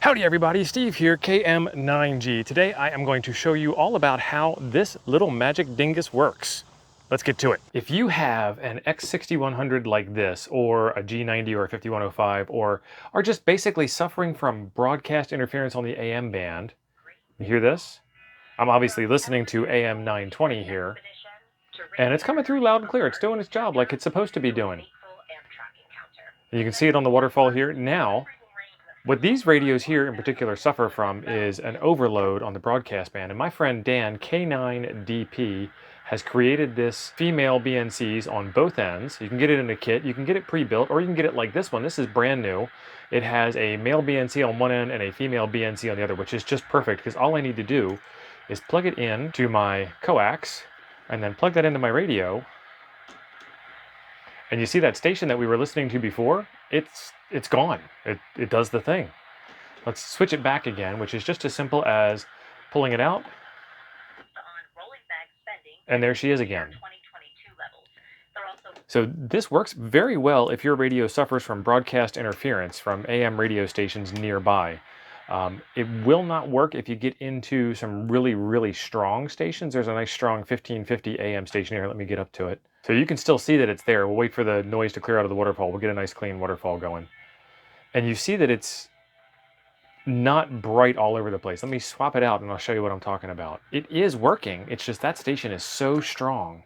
Howdy everybody, Steve here, KM9G. Today I am going to show you all about how this little magic dingus works. Let's get to it. If you have an X6100 like this, or a G90 or a 5105, or are just basically suffering from broadcast interference on the AM band, you hear this? I'm obviously listening to AM 920 here, and it's coming through loud and clear. It's doing its job like it's supposed to be doing. You can see it on the waterfall here. Now, what these radios here in particular suffer from is an overload on the broadcast band. And my friend Dan, K9DP, has created this female BNCs on both ends. You can get it in a kit, you can get it pre-built, or you can get it like this one. This is brand new. It has a male BNC on one end and a female BNC on the other, which is just perfect because all I need to do is plug it in to my coax and then plug that into my radio. And you see that station that we were listening to before? It's gone. It does the thing. Let's switch it back again, which is just as simple as pulling it out. And there she is again. So this works very well if your radio suffers from broadcast interference from AM radio stations nearby. It will not work if you get into some really, really strong stations. There's a nice strong 1550 AM station here. Let me get up to it. So you can still see that it's there. We'll wait for the noise to clear out of the waterfall. We'll get a nice clean waterfall going. And you see that it's not bright all over the place. Let me swap it out and I'll show you what I'm talking about. It is working. It's just that station is so strong.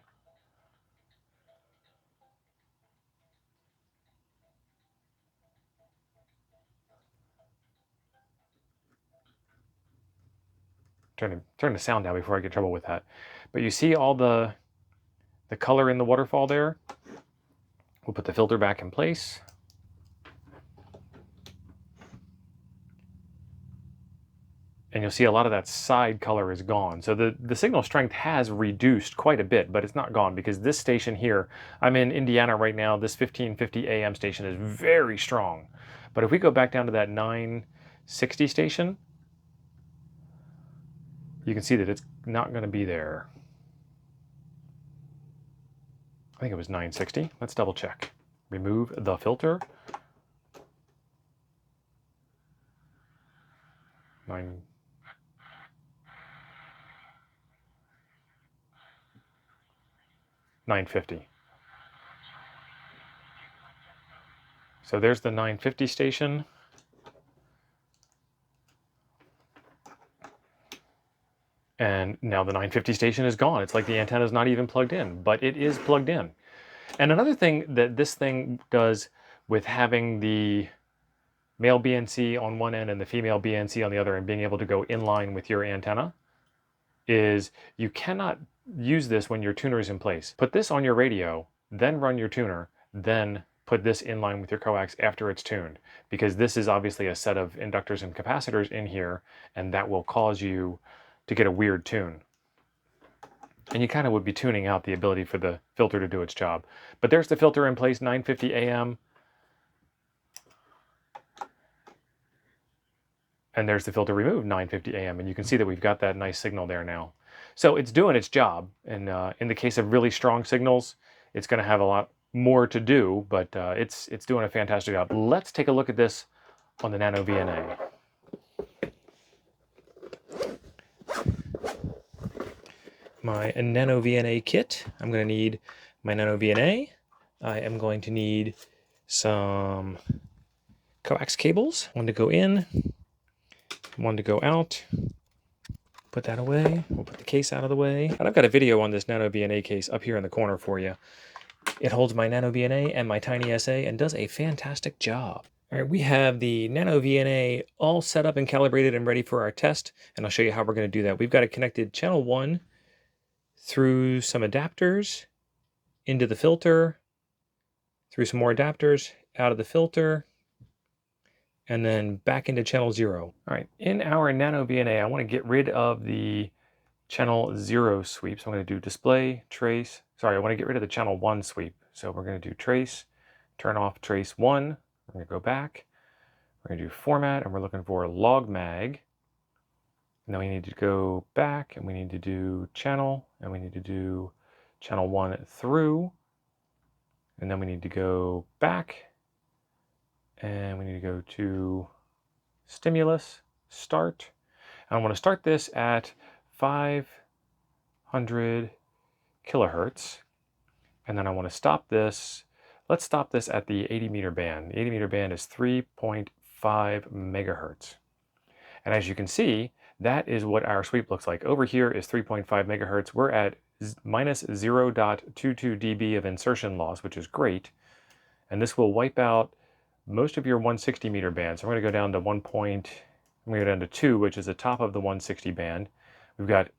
Turn the sound down before I get in trouble with that. But you see all the color in the waterfall there? We'll put the filter back in place. And you'll see a lot of that side color is gone. So the signal strength has reduced quite a bit, but it's not gone because this station here, I'm in Indiana right now, this 1550 AM station is very strong. But if we go back down to that 960 station, you can see that it's not going to be there. I think it was 960. Let's double check. Remove the filter. 950. So there's the 950 station. And now the 950 station is gone. It's like the antenna is not even plugged in, but it is plugged in. And another thing that this thing does with having the male BNC on one end and the female BNC on the other and being able to go in line with your antenna is you cannot use this when your tuner is in place. Put this on your radio, then run your tuner, then put this in line with your coax after it's tuned, because this is obviously a set of inductors and capacitors in here, and that will cause you to get a weird tune. And you kind of would be tuning out the ability for the filter to do its job. But there's the filter in place, 950 AM. And there's the filter removed, 950 AM. And you can see that we've got that nice signal there now. So it's doing its job. And in the case of really strong signals, it's going to have a lot more to do, but it's doing a fantastic job. Let's take a look at this on the NanoVNA. My NanoVNA kit. I'm going to need my NanoVNA. I am going to need some coax cables. One to go in, one to go out. Put that away. We'll put the case out of the way. And I've got a video on this NanoVNA case up here in the corner for you. It holds my NanoVNA and my Tiny SA and does a fantastic job. All right, we have the NanoVNA all set up and calibrated and ready for our test, and I'll show you how we're going to do that. We've got it connected channel 1 through some adapters, into the filter, through some more adapters, out of the filter, and then back into channel 0. All right, in our NanoVNA, I want to get rid of the channel 0 sweep. So I'm going to do display, trace. Sorry, I want to get rid of the channel 1 sweep. So we're going to do trace, turn off trace 1. We're going to go back. We're going to do format, and we're looking for log mag. And then we need to go back, and we need to do channel, and we need to do channel 1 through. And then we need to go back, and we need to go to stimulus, start. And I want to start this at 500 kilohertz. And then I want to stop this. Let's stop this at the 80 meter band. The 80 meter band is 3.5 megahertz. And as you can see, that is what our sweep looks like. Over here is 3.5 megahertz. We're at minus 0.22 dB of insertion loss, which is great. And this will wipe out most of your 160 meter band. So I'm going to go down to I'm going to go down to 2, which is the top of the 160 band. We've got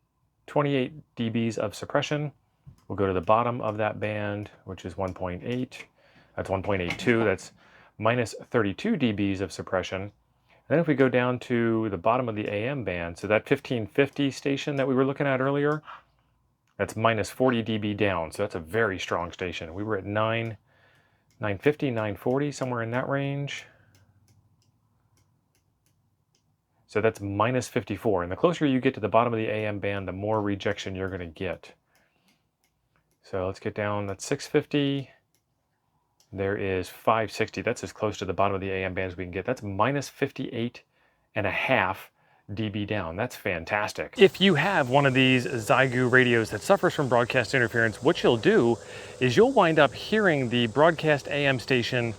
28 dBs of suppression. We'll go to the bottom of that band, which is 1.8. That's 1.82. That's minus 32 dBs of suppression. And then if we go down to the bottom of the AM band, so that 1550 station that we were looking at earlier, that's minus 40 dB down. So that's a very strong station. We were at 950, 940, somewhere in that range. So that's minus 54. And the closer you get to the bottom of the AM band, the more rejection you're going to get. So let's get down, that's 650. There is 560. That's as close to the bottom of the AM band as we can get. That's minus 58.5 dB down. That's fantastic. If you have one of these Xiegu radios that suffers from broadcast interference, what you'll do is you'll wind up hearing the broadcast AM station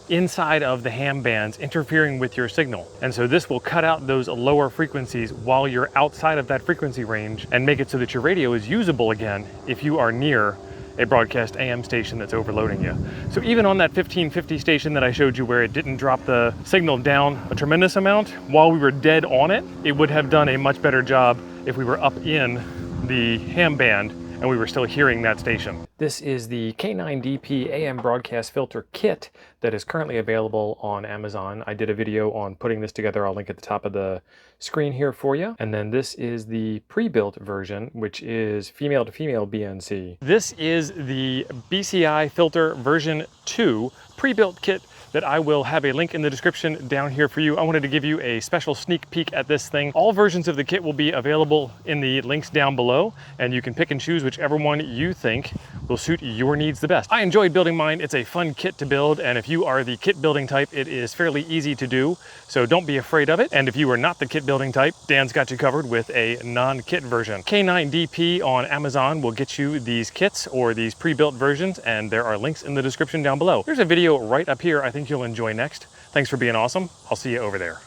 inside of the ham bands interfering with your signal. And so this will cut out those lower frequencies while you're outside of that frequency range and make it so that your radio is usable again if you are near a broadcast AM station that's overloading you. So even on that 1550 station that I showed you where it didn't drop the signal down a tremendous amount, while we were dead on it, it would have done a much better job if we were up in the ham band and we were still hearing that station. This is the K9DP AM broadcast filter kit that is currently available on Amazon. I did a video on putting this together. I'll link at the top of the screen here for you. And then this is the pre-built version, which is female to female BNC. This is the BCI filter version 2 pre-built kit that I will have a link in the description down here for you. I wanted to give you a special sneak peek at this thing. All versions of the kit will be available in the links down below, and you can pick and choose whichever one you think will suit your needs the best. I enjoyed building mine. It's a fun kit to build, and if you are the kit building type, it is fairly easy to do, so don't be afraid of it. And if you are not the kit building type, Dan's got you covered with a non-kit version. K9DP on Amazon will get you these kits or these pre-built versions, and there are links in the description down below. There's a video right up here I think you'll enjoy next. Thanks for being awesome. I'll see you over there.